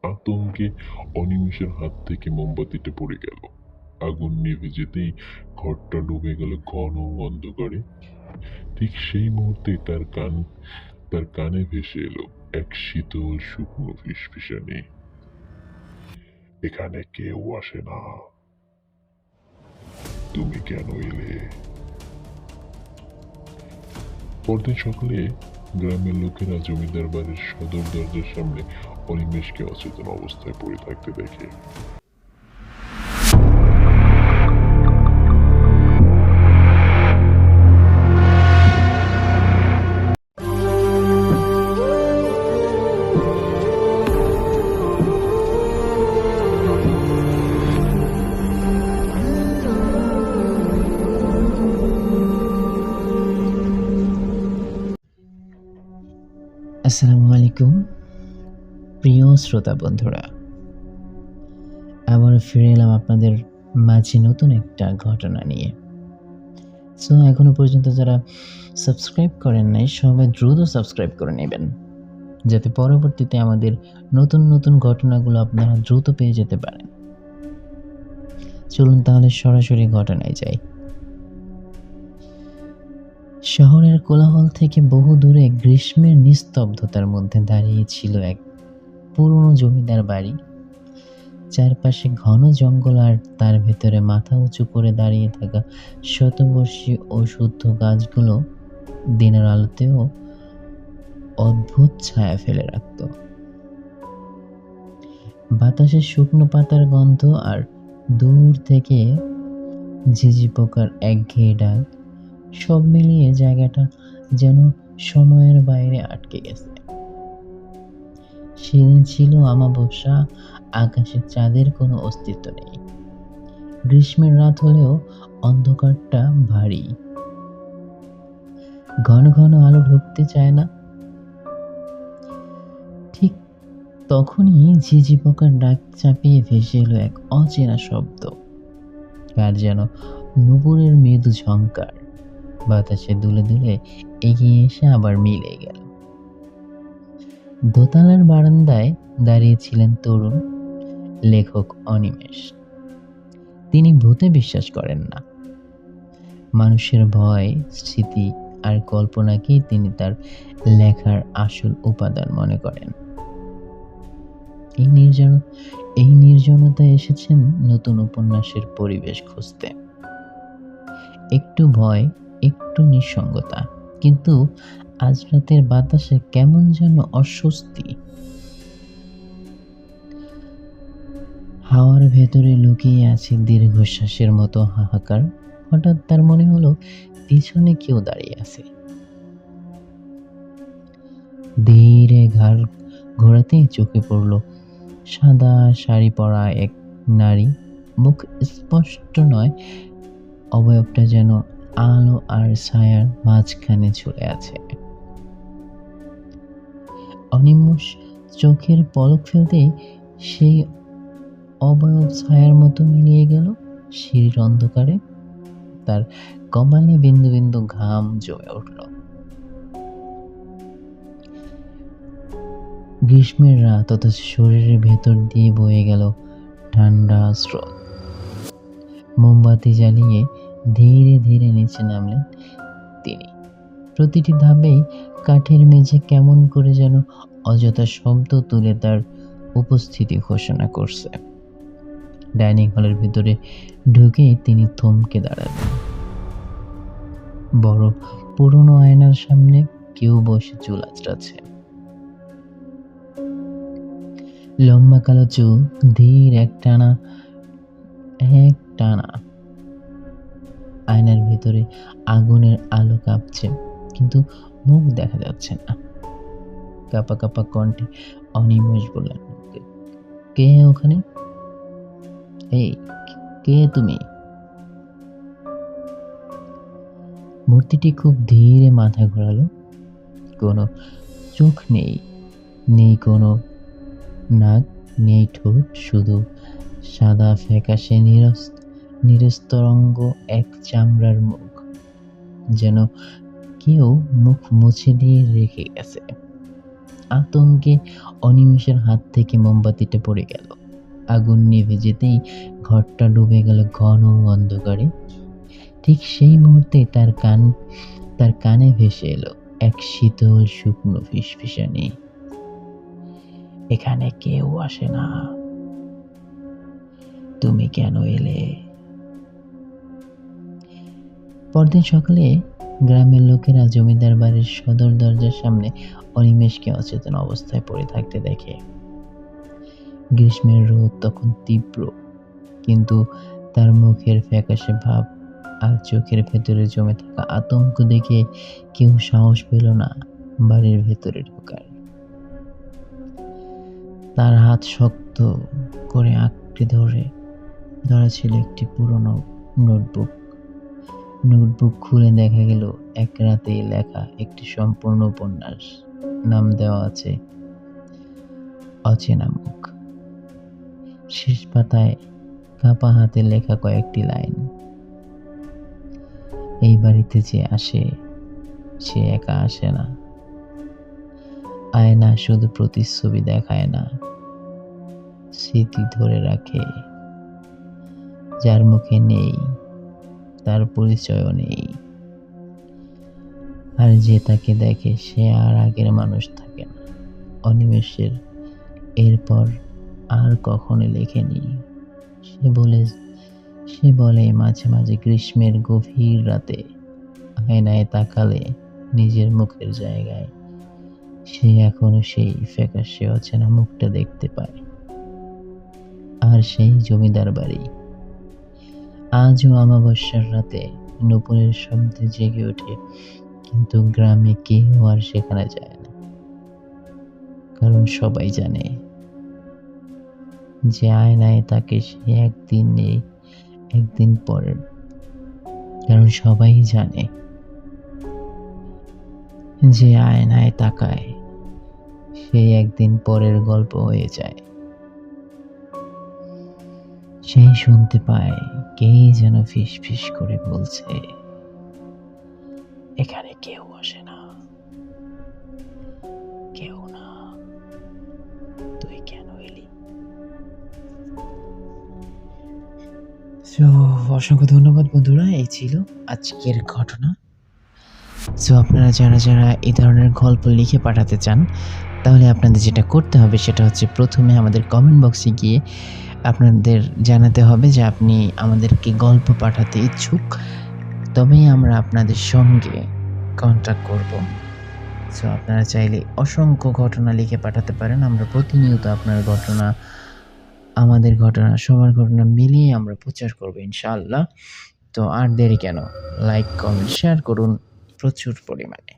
আতঙ্কে অনিমেষের হাত থেকে মোমবাতিটা পড়ে গেল। আগুন নিভে যেতেই ঘরটা ডুবে গেল ঘন অন্ধকারে। ঠিক সেই মুহূর্তে তার কানে ভেসে এলো এক শীতল শুকনো ফিসফিসানি। এখানে কেউ আসে না, তুমি কেন এলে? পরদিন সকালে গ্রামের লোকেরা জমিদার বাড়ির সদর দরজার সামনে অনিমেষকে অচেতন অবস্থায় পড়ে থাকতে দেখে। আসসালামু আলাইকুম প্রিয় শ্রোতা বন্ধুরা, আবার ফিরে এলাম আপনাদের মাঝে নতুন একটা ঘটনা নিয়ে। সো এখনো পর্যন্ত যারা সাবস্ক্রাইব করেন নাই সবাই দ্রুত সাবস্ক্রাইব করে নেবেন, যাতে পরবর্তীতে আমাদের নতুন নতুন ঘটনাগুলো আপনারা দ্রুত পেয়ে যেতে পারেন। চলুন তাহলে সরাসরি ঘটনায় যাই। শহরের কোলাহল থেকে বহু দূরে গ্রীষ্মের নিস্তব্ধতার মধ্যে দাঁড়িয়ে ছিল এক পুরনো জমিদার বাড়ি। চারপাশে ঘন জঙ্গল আর তার ভেতরে মাথা উঁচু করে দাঁড়িয়ে থাকা শতবর্ষী ও শুদ্ধ গাছগুলো দিনের আলোতেও অদ্ভুত ছায়া ফেলে রাখত। বাতাসে শুকনো পাতার গন্ধ আর দূর থেকে ঝিঝি পোকার একঘেয়ে ডাক, সব মিলিয়ে জায়গাটা যেন সময়ের বাইরে আটকে গেছে। সেদিন ছিল অমাবস্যা, আকাশে চাঁদের কোনো অস্তিত্ব নেই। গ্রীষ্মের রাত হলেও অন্ধকারটা ভারী, ঘন ঘন আলো ঢুকতে চায় না। ঠিক তখনই ঝিঝি পোকার ডাক চাপিয়ে ভেসে এলো এক অচেনা শব্দ, আর যেন নুপুরের মৃদু ঝংকার। বাতাসে দুলে দুলে এগিয়ে এসে আবার মিলে গেল। দোতলার বারান্দায় দাঁড়িয়েছিলেন তরুণ লেখক অনিমেষ। তিনি ভূতে বিশ্বাস করেন না, মানুষের ভয়, স্মৃতি আর কল্পনাকেই তিনি তার লেখার আসল উপাদান মনে করেন। এই নির্জনতায় এসেছেন নতুন উপন্যাসের পরিবেশ খুঁজতে। একটু ভয়, একটু নিঃসঙ্গতা, কিন্তু আজ রাতের বাতাসে কেমন যেন অস্বস্তি। হাওয়ার ভেতরে লুকিয়ে আছে দীর্ঘশ্বাসের মতো হাহাকার। হঠাৎ তার মনে হলো পিছনে কেউ দাঁড়িয়ে আছে। ধীরে ঘাড় ঘোরাতেই চোখে পড়ল সাদা শাড়ি পরা এক নারী। মুখ স্পষ্ট নয়, অবয়বটা যেন আলো আর ছায়ার মাঝখানে ঝুলে আছে। অনিমেষ চোখের পলক ফেলতেই সেই অবয়ব ছায়ার মতো মিলিয়ে গেল সিঁড়ির অন্ধকারে। তার কপালে বিন্দু বিন্দু ঘাম জমে উঠল। গ্রীষ্মের রাত, অথচ শরীরের ভেতর দিয়ে বয়ে গেল ঠান্ডা স্রোত। মোমবাতি জ্বালিয়ে ধীরে ধীরে নিচে নামলেন তিনি। প্রতিটি ধাপেই কাঠের মেঝে কেমন করে যেন অযথা শব্দ তুলে তার উপস্থিতি ঘোষণা করছে। ডাইনিং হলের ভিতরে ঢুকেই তিনি থমকে দাঁড়ালেন। বড় পুরনো আয়নার সামনে কেউ বসে চুল আঁচড়াচ্ছে। লম্বা কালো চুল, ধীর এক টানা। আয়নার ভিতরে আগুনের আলো কাঁপছে, কিন্তু মুখ দেখা যাচ্ছে না। কাঁপা কাঁপা কণ্ঠে অনিমেষ বললেন, কে ওখানে? এই, কে তুমি? মূর্তিটি খুব ধীরে মাথা ঘোরালো। কোনো চোখ নেই, নেই কোনো নাক, নেই ঠোঁট, শুধু সাদা ফ্যাকাশে নিরস্তরঙ্গ এক চামড়ার মুখ, যেন কেউ মুখ মুছে দিয়ে রেখে গেছে। আতঙ্কে অনিমেষের হাত থেকে মোমবাতিটা পড়ে গেল। আগুন নিভে যেতেই ঘরটা ডুবে গেল ঘন অন্ধকারে। ঠিক সেই মুহূর্তে তার কানে ভেসে এলো এক শীতল শুকনো ফিসফিসানি, এখানে কেউ আসে না, তুমি কেন এলে? পরদিন সকালে গ্রামের লোকেরা জমিদার বাড়ির সদর দরজার সামনে অনিমেষকে অচেতন অবস্থায় পড়ে থাকতে দেখে। গ্রীষ্মের রোদ তখন তীব্র, কিন্তু তার মুখের ফ্যাকাশে ভাব আর চোখের ভেতরে জমে থাকা আতঙ্ক দেখে কেউ সাহস পেল না বাড়ির ভেতরে ঢোকার। তার হাত শক্ত করে আঁকড়ে ধরা ছিল একটি পুরনো নোটবুক খুলে দেখা গেল এক রাতেই লেখা একটি সম্পূর্ণ উপন্যাস। নাম দেওয়া আছে অচেনা মুখ। শেষ পাতায় কাপা হাতে লেখা কয়েকটি লাইন, এই বাড়িতে যে আসে সে একা আসে না, আয়না শুধু প্রতিচ্ছবি দেখায় না, স্মৃতি ধরে রাখে। যার মুখে নেই তার পরিচয়ও নেই, আর যে তাকে দেখে সে আর আগের মানুষ থাকে না। অনিমেষের এরপর আর কখনো লেখেনি। সে বলে মাঝে মাঝে গ্রীষ্মের গভীর রাতে আয়নায় তাকালে নিজের মুখের জায়গায় সে এখনো সেই ফ্যাকাশে অচেনা মুখটা দেখতে পায়। আর সেই জমিদার বাড়ি আজও অমাবস্যার রাতে নূপুরের শব্দে জেগে ওঠে, কিন্তু গ্রামে কেউ আর সেখানে যায় না, কারণ সবাই জানে যে আয়নায় তাকে সে একদিন নেই, একদিন পরের। কারণ সবাই জানে যে আয়নায় তাকায় সে একদিন পরের গল্প হয়ে যায়। সেই শুনতে পায় কে যেন ফিস ফিস করে বলছে, এখানে কেউ আসে না, কেউ না, তুই কেন এলি? অসংখ্য ধন্যবাদ বন্ধুরা, এই ছিল আজকের ঘটনা। আপনারা যারা এই ধরনের গল্প লিখে পাঠাতে চান, তাহলে আপনাদের যেটা করতে হবে সেটা হচ্ছে প্রথমে আমাদের কমেন্ট বক্সে গিয়ে আপনাদের জানাতে হবে যে আপনি আমাদেরকে গল্প পাঠাতে ইচ্ছুক, তবেই আমরা আপনাদের সঙ্গে কন্ট্যাক্ট করব। আপনারা চাইলে অসংখ্য ঘটনা লিখে পাঠাতে পারেন। আমরা প্রতিনিয়ত আপনার ঘটনা, আমাদের ঘটনা, সবার ঘটনা মিলিয়ে আমরা প্রচার করব ইনশাআল্লাহ। তো আর দেরি কেন, লাইক কমেন্ট শেয়ার করুন প্রচুর পরিমাণে।